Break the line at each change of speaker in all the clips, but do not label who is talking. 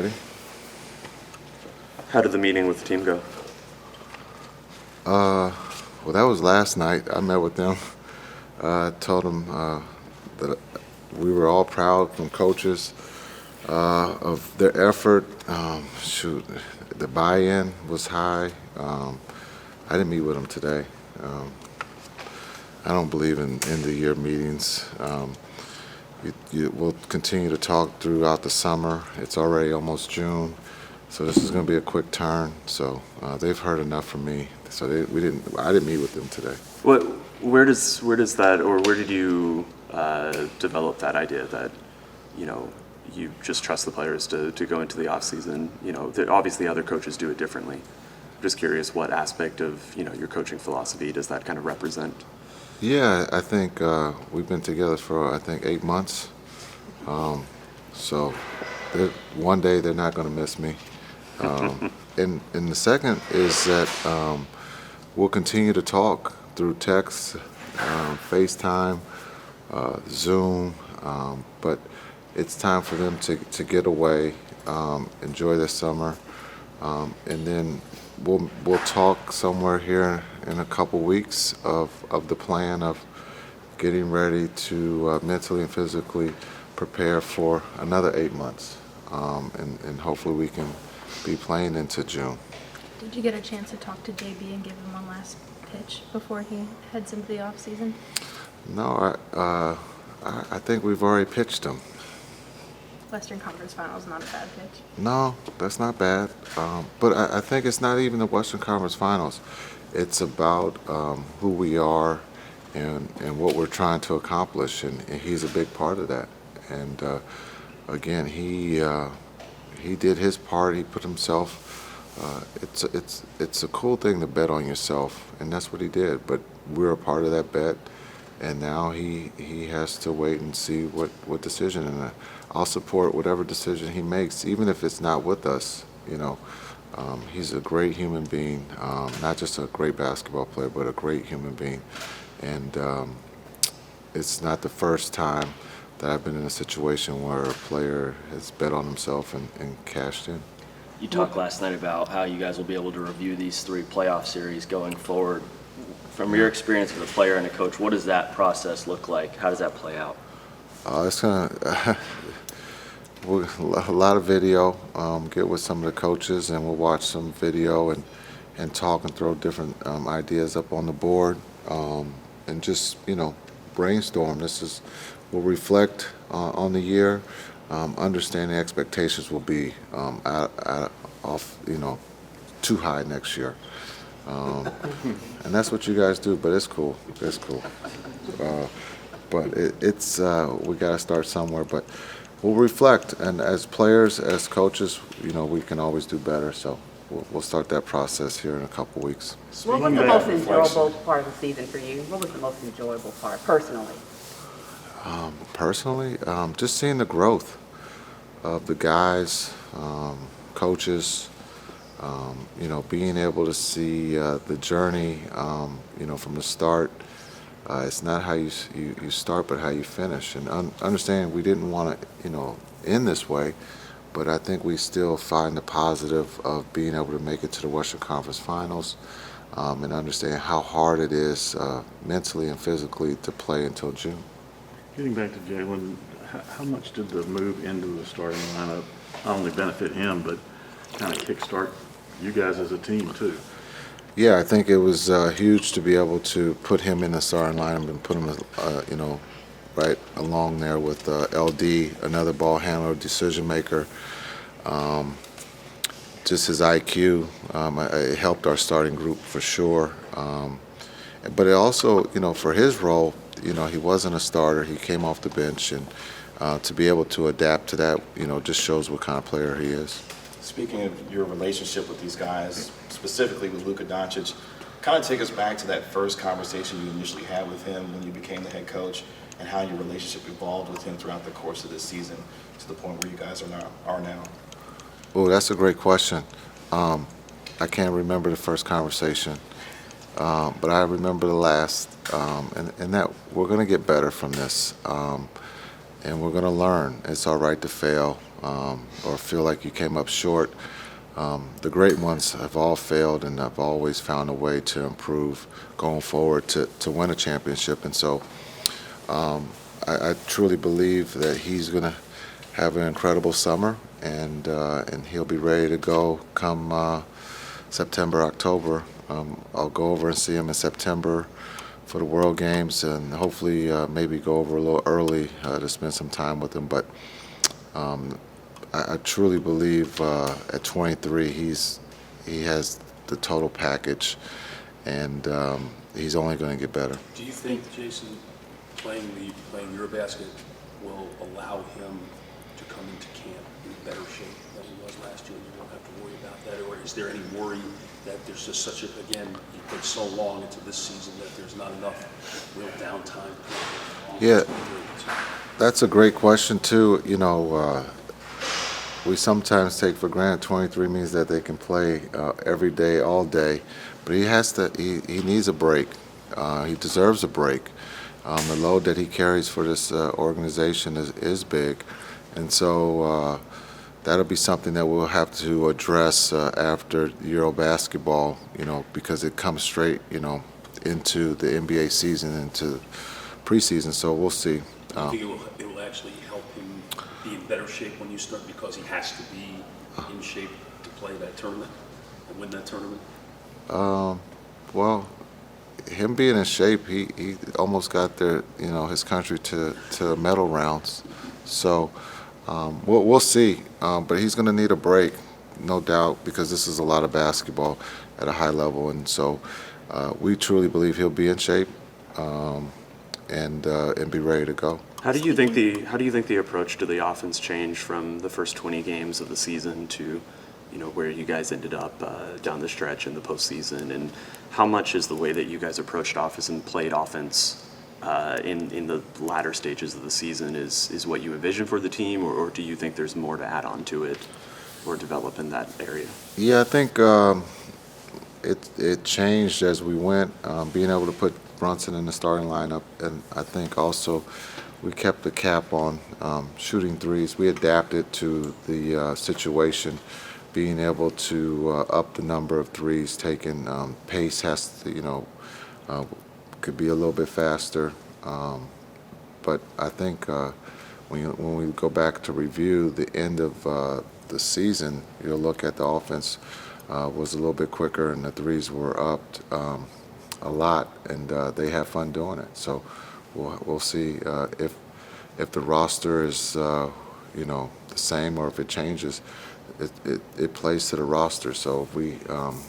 ready.
How did the meeting with the team go?
Well, that was last night. I met with them. I told them that we were all proud from coaches of their effort. The buy-in was high. I didn't meet with them today. I don't believe in end-of-year meetings. We'll continue to talk throughout the summer. It's already almost June, so this is going to be a quick turn. So they've heard enough from me. So I didn't meet with them today.
Where does that, or where did you develop that idea that you just trust the players to go into the off season? Obviously other coaches do it differently. I'm just curious, what aspect of your coaching philosophy does that kind of represent?
Yeah, I think we've been together for 8 months. So one day they're not going to miss me. And the second is that we'll continue to talk through text, FaceTime, Zoom, but it's time for them to get away, enjoy their summer, and then we'll talk somewhere here in a couple weeks of the plan of getting ready to mentally and physically prepare for another 8 months, and hopefully we can be playing into June.
Did you get a chance to talk to JB and give him one last pitch before he heads into the off season?
No, I think we've already pitched him.
Western Conference Finals, not a bad pitch.
No, that's not bad. But I think it's not even the Western Conference Finals. It's about who we are and what we're trying to accomplish, and he's a big part of that. And again, he did his part. He put himself. It's a cool thing to bet on yourself, and that's what he did. But we're a part of that bet, and now he has to wait and see what decision. And I'll support whatever decision he makes, even if it's not with us. He's a great human being, not just a great basketball player, but a great human being. And it's not the first time that I've been in a situation where a player has bet on himself and cashed in.
You talked last night about how you guys will be able to review these 3 playoff series going forward. From your experience as a player and a coach, what does that process look like? How does that play out?
It's gonna a lot of video. Get with some of the coaches, and we'll watch some video and talk and throw different ideas up on the board, and just brainstorm. We'll reflect on the year. Understand the expectations will be too high next year, and that's what you guys do. But it's cool. It's cool. But we got to start somewhere. But we'll reflect, and as players, as coaches, we can always do better. So we'll start that process here in a couple weeks.
What was the most enjoyable part of the season for you? What was the most enjoyable part, personally?
Personally, just seeing the growth of the guys, coaches, being able to see the journey, from the start. It's not how you start, but how you finish. And understand we didn't want to, end this way, but I think we still find the positive of being able to make it to the Western Conference Finals, and understand how hard it is mentally and physically to play until June.
Getting back to Jalen, how much did the move into the starting lineup not only benefit him, but kind of kickstart you guys as a team too?
Yeah, I think it was huge to be able to put him in the starting lineup and put him, right along there with LD, another ball handler, decision maker. Just his IQ, it helped our starting group for sure. But it also, for his role, he wasn't a starter. He came off the bench, and to be able to adapt to that, just shows what kind of player he is.
Speaking of your relationship with these guys, specifically with Luka Doncic, kind of take us back to that first conversation you initially had with him when you became the head coach, and how your relationship evolved with him throughout the course of this season to the point where you guys are now.
Oh, that's a great question. I can't remember the first conversation, but I remember the last, and that we're going to get better from this, and we're going to learn. It's all right to fail. or feel like you came up short. The great ones have all failed, and have always found a way to improve going forward to win a championship. And so I truly believe that he's going to have an incredible summer, and he'll be ready to go come September, October. I'll go over and see him in September for the World Games, and hopefully maybe go over a little early to spend some time with him. But I truly believe at 23 he has the total package, and he's only going to get better.
Do you think, Jason, playing Eurobasket will allow him to come into camp in better shape than he was last year, and you won't have to worry about that? Or is there any worry that there's just such a, again, you put so long into this season that there's not enough real downtime?
Yeah, that's a great question too. You know, we sometimes take for granted 23 means that they can play every day, all day, but he has to. He needs a break. He deserves a break. The load that he carries for this organization is big, and so that'll be something that we'll have to address after Euro basketball. You know, because it comes straight, you know, into the NBA season, into preseason. So we'll see.
I think it will actually help him be in better shape when you start, because he has to be in shape to play that tournament and win that tournament.
Well, him being in shape, he almost got their, you know, his country to medal rounds. So we'll see. But he's going to need a break, no doubt, because this is a lot of basketball at a high level, and so we truly believe he'll be in shape and be ready to go.
How do you think the approach to the offense changed from the first 20 games of the season to, you know, where you guys ended up down the stretch in the postseason? And how much is the way that you guys approached offense and played offense in the latter stages of the season is what you envision for the team, or do you think there's more to add on to it or develop in that area?
Yeah, I think it changed as we went, being able to put Brunson in the starting lineup, and I think also we kept the cap on shooting threes. We adapted to the situation, being able to up the number of threes taken. Pace has to, you know, could be a little bit faster, but I think when we go back to review the end of the season, you'll look at the offense was a little bit quicker, and the threes were upped a lot, and they have fun doing it. So we'll see if the roster is you know, the same, or if it changes. It plays to the roster. So if we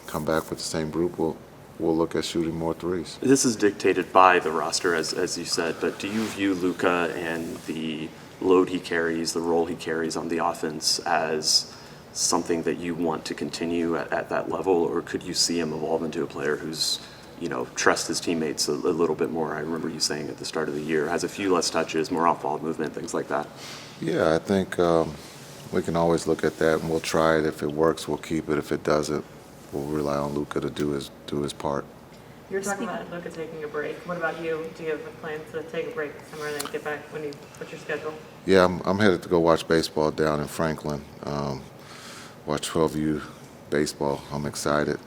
come back with the same group, we'll look at shooting more threes.
This is dictated by the roster, as you said, but do you view Luka and the load he carries, the role he carries on the offense, as something that you want to continue at that level, or could you see him evolve into a player who's, you know, trusts his teammates a little bit more? I remember you saying at the start of the year, has a few less touches, more off-ball movement, things like that.
Yeah, I think we can always look at that, and we'll try it. If it works, we'll keep it. If it doesn't, we'll rely on Luka to do his part.
You were talking about Luka taking a break. What about you? Do you have plans to take a break somewhere and then get back when you put your schedule?
Yeah, I'm headed to go watch baseball down in Franklin. Watch 12U baseball. I'm excited.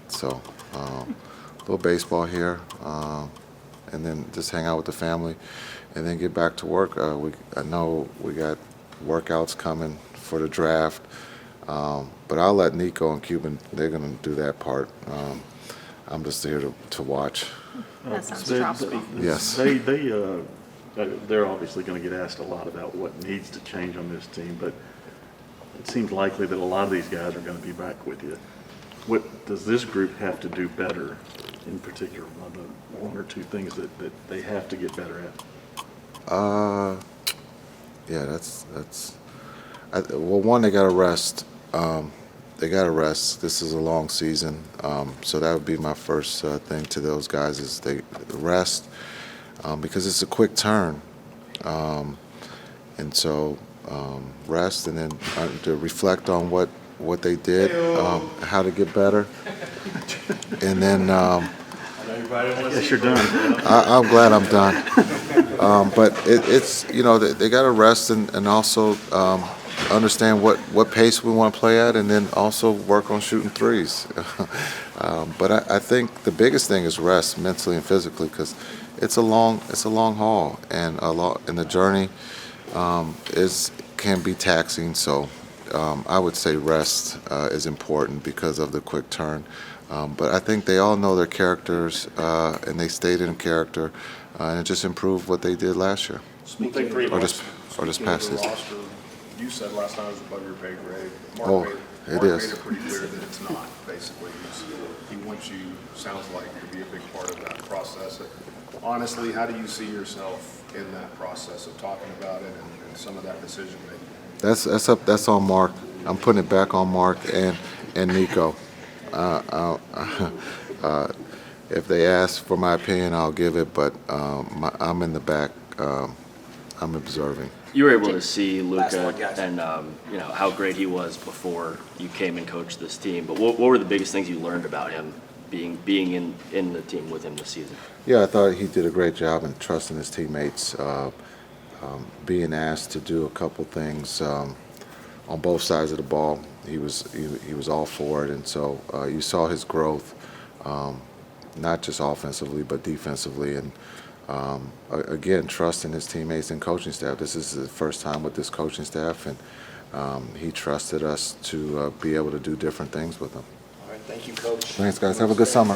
So a little baseball here, and then just hang out with the family, and then get back to work. I know we got workouts coming for the draft, but I'll let Nico and Cuban, they're going to do that part. I'm just here to watch.
That sounds stressful.
Yes.
They're obviously going to get asked a lot about what needs to change on this team, but it seems likely that a lot of these guys are going to be back with you. What does this group have to do better, in particular, on the one or two things that they have to get better at?
Yeah, well, one, they got to rest. They got to rest. This is a long season, so that would be my first thing to those guys, is they rest, because it's a quick turn, and so rest, and then to reflect on what they did, how to get better, and then
Yes, you're done.
I'm glad I'm done. But it's, you know, they got to rest, and also understand what pace we want to play at, and then also work on shooting threes. But I think the biggest thing is rest mentally and physically, because it's a long haul, and the journey can be taxing. So I would say rest is important because of the quick turn. But I think they all know their characters, and they stayed in character, and it just improved what they did last year, or this past season.
You said last time it was above your pay grade.
Oh, it is.
Made it pretty clear that it's not, basically. He wants you, sounds like, to be a big part of that process. Honestly, how do you see yourself in that process of talking about it and some of that decision making?
That's on Mark. I'm putting it back on Mark and Nico. If they ask for my opinion, I'll give it, but I'm in the back. I'm observing.
You were able to see Luka and how great he was before you came and coached this team. But what were the biggest things you learned about him being in the team with him this season?
Yeah, I thought he did a great job in trusting his teammates, being asked to do a couple things on both sides of the ball. He was all for it, and so you saw his growth, not just offensively but defensively, and again, trusting his teammates and coaching staff. This is the first time with this coaching staff, and he trusted us to be able to do different things with them.
All right, thank you, Coach.
Thanks, guys. Have a good summer.